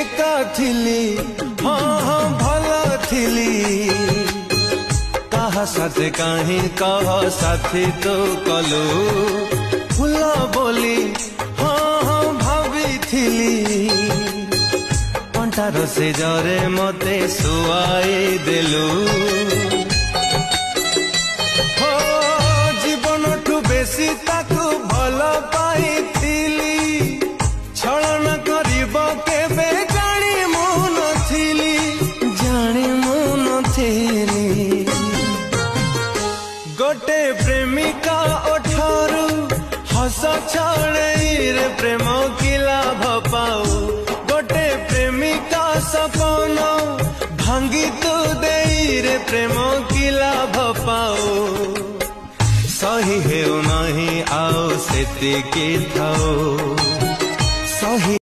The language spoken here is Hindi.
एका थिली हाँ हाँ भला थिली कहा साथे काहे कह साथी तो कलु फुला बोली हाँ हाँ भाभी थिली पंटार से जरे मते सुआई देलु हो जीवन ठू बेसी ताकू भल पाइथिली छलन करिब केबे जानी मु नथिली गोटे प्रेमिका ओठारू हस छड़े रे प्रेम की लाभ पाऊ गोटे प्रेमिका सपन भांगी तू दे रे प्रेम की लाभ पाऊ सही हेउ नहीं आओ सेती की थाओ सही।